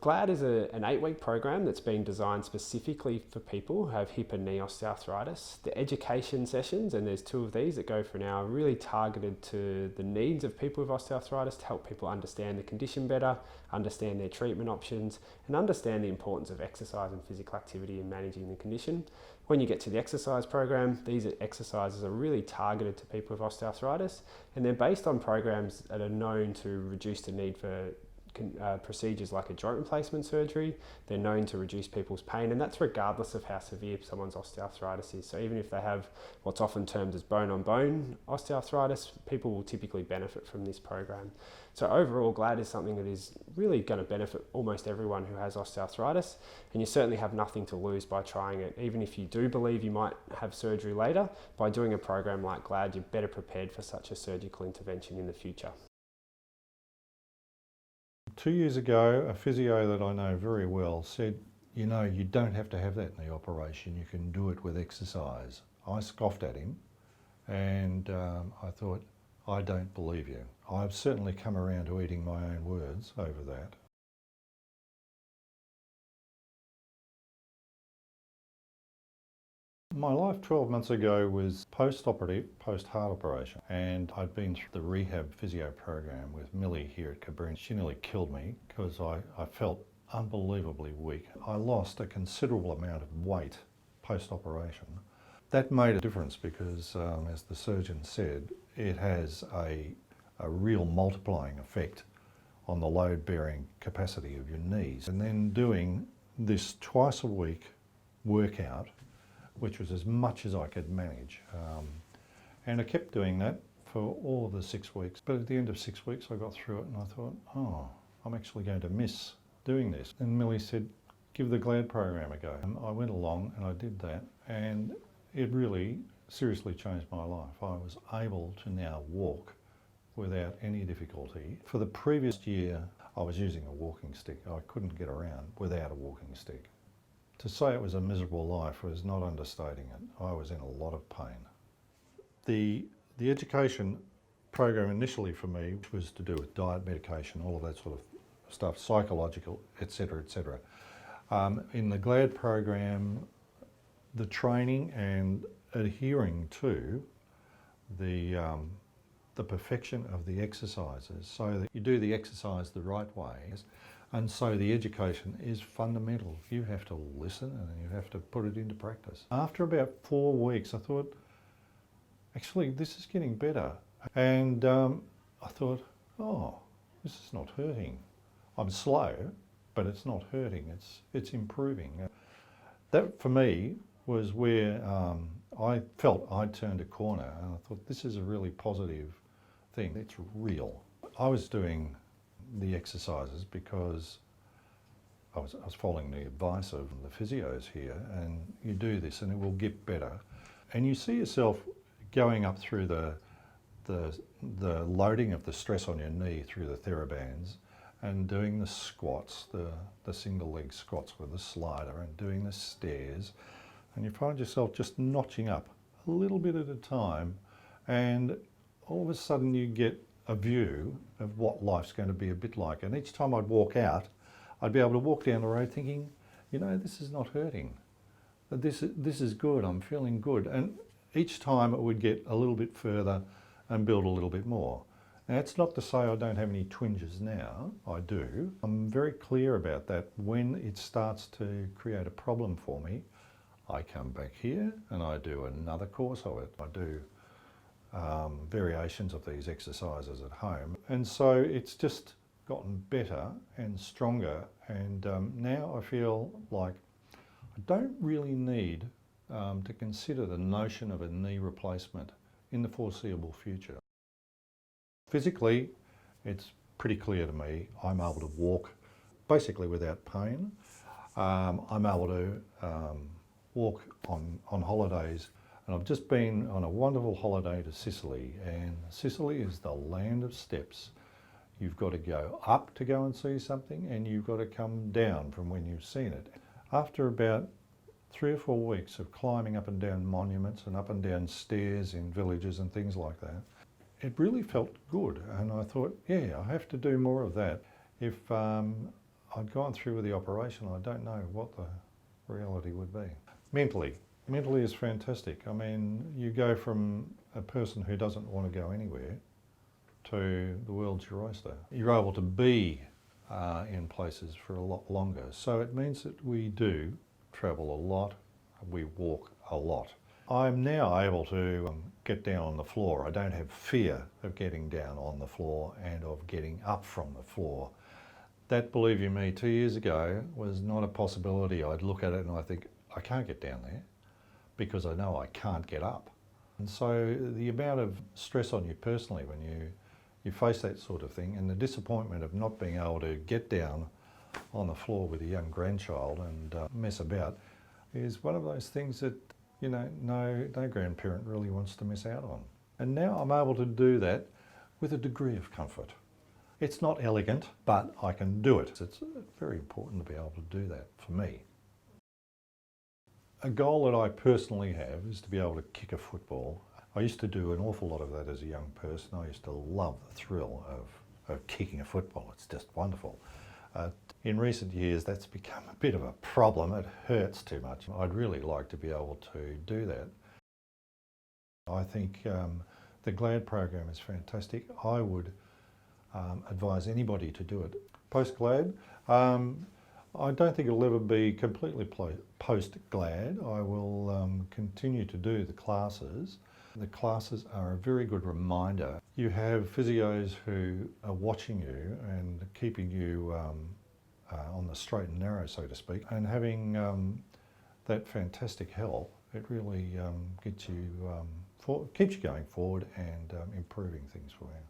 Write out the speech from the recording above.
GLAD is an 8-week program that's been designed specifically for people who have hip and knee osteoarthritis. The education sessions, and there's 2 of these that go for an hour, are really targeted to the needs of people with osteoarthritis to help people understand the condition better, understand their treatment options, and understand the importance of exercise and physical activity in managing the condition. When you get to the exercise program, these exercises are really targeted to people with osteoarthritis, and they're based on programs that are known to reduce the need for procedures like a joint replacement surgery. They're known to reduce people's pain, and that's regardless of how severe someone's osteoarthritis is. So even if they have what's often termed as bone-on-bone osteoarthritis, people will typically benefit from this program. So overall, GLAD is something that is really going to benefit almost everyone who has osteoarthritis, and you certainly have nothing to lose by trying it. Even if you do believe you might have surgery later, by doing a program like GLAD, you're better prepared for such a surgical intervention in the future. 2 years ago, a physio that I know very well said, you know, you don't have to have that knee operation, you can do it with exercise. I scoffed at him and I thought, I don't believe you. I've certainly come around to eating my own words over that. My life 12 months ago was post-operative, post-heart operation, and I'd been through the rehab physio program with Millie here at Cabrini. She nearly killed me because I felt unbelievably weak. I lost a considerable amount of weight post-operation. That made a difference because, as the surgeon said, it has a real multiplying effect on the load-bearing capacity of your knees. And then doing this twice a week workout, which was as much as I could manage. And I kept doing that for all of the 6 weeks. But at the end of 6 weeks, I got through it and I thought, oh, I'm actually going to miss doing this. And Millie said, give the GLAD program a go. And I went along and I did that, and it really seriously changed my life. I was able to now walk without any difficulty. For the previous year, I was using a walking stick. I couldn't get around without a walking stick. To say it was a miserable life was not understating it. I was in a lot of pain. The education program initially for me was to do with diet, medication, all of that sort of stuff, psychological, etc., etc. In the GLAD program, the training and adhering to the perfection of the exercises so that you do the exercise the right way. And so the education is fundamental. You have to listen and you have to put it into practice. After about 4 weeks, I thought, actually, this is getting better. And I thought, oh, this is not hurting. I'm slow, but it's not hurting, it's improving. That, for me, was where I felt I'd turned a corner, and I thought, this is a really positive thing. It's real. I was doing the exercises because I was following the advice of the physios here, and you do this and it will get better. And you see yourself going up through the loading of the stress on your knee through the TheraBands and doing the squats, the single leg squats with the slider, and doing the stairs, and you find yourself just notching up a little bit at a time, and all of a sudden you get a view of what life's going to be a bit like. And each time I'd walk out, I'd be able to walk down the road thinking, you know, this is not hurting. This is good, I'm feeling good. And each time it would get a little bit further and build a little bit more. Now, it's not to say I don't have any twinges now, I do. I'm very clear about that. When it starts to create a problem for me, I come back here and I do another course of it. I do variations of these exercises at home. And so it's just gotten better and stronger, and now I feel like I don't really need to consider the notion of a knee replacement in the foreseeable future. Physically, it's pretty clear to me I'm able to walk basically without pain. I'm able to walk on holidays. And I've just been on a wonderful holiday to Sicily, and Sicily is the land of steps. You've got to go up to go and see something, and you've got to come down from when you've seen it. After about 3 or 4 weeks of climbing up and down monuments and up and down stairs in villages and things like that, it really felt good, and I thought, yeah, I have to do more of that. If I'd gone through with the operation. I don't know what the reality would be. Mentally is fantastic. I mean, you go from a person who doesn't want to go anywhere to the world's your oyster. You're able to be in places for a lot longer. So it means that we do travel a lot, we walk a lot. I'm now able to get down on the floor. I don't have fear of getting down on the floor and of getting up from the floor. That, believe you me, 2 years ago was not a possibility. I'd look at it and I think, I can't get down there because I know I can't get up. And so the amount of stress on you personally when you face that sort of thing, and the disappointment of not being able to get down on the floor with a young grandchild and mess about, is one of those things that, you know, no grandparent really wants to miss out on. And now I'm able to do that with a degree of comfort. It's not elegant, but I can do it. It's very important to be able to do that for me. A goal that I personally have is to be able to kick a football. I used to do an awful lot of that as a young person. I used to love the thrill of kicking a football. It's just wonderful. In recent years, that's become a bit of a problem. It hurts too much. I'd really like to be able to do that. I think the GLAD program is fantastic. I would advise anybody to do it. Post-GLAD, I don't think it'll ever be completely post-GLAD. I will continue to do the classes. The classes are a very good reminder. You have physios who are watching you and keeping you on the straight and narrow, so to speak, and having that fantastic help, it really keeps you going forward and improving things for you.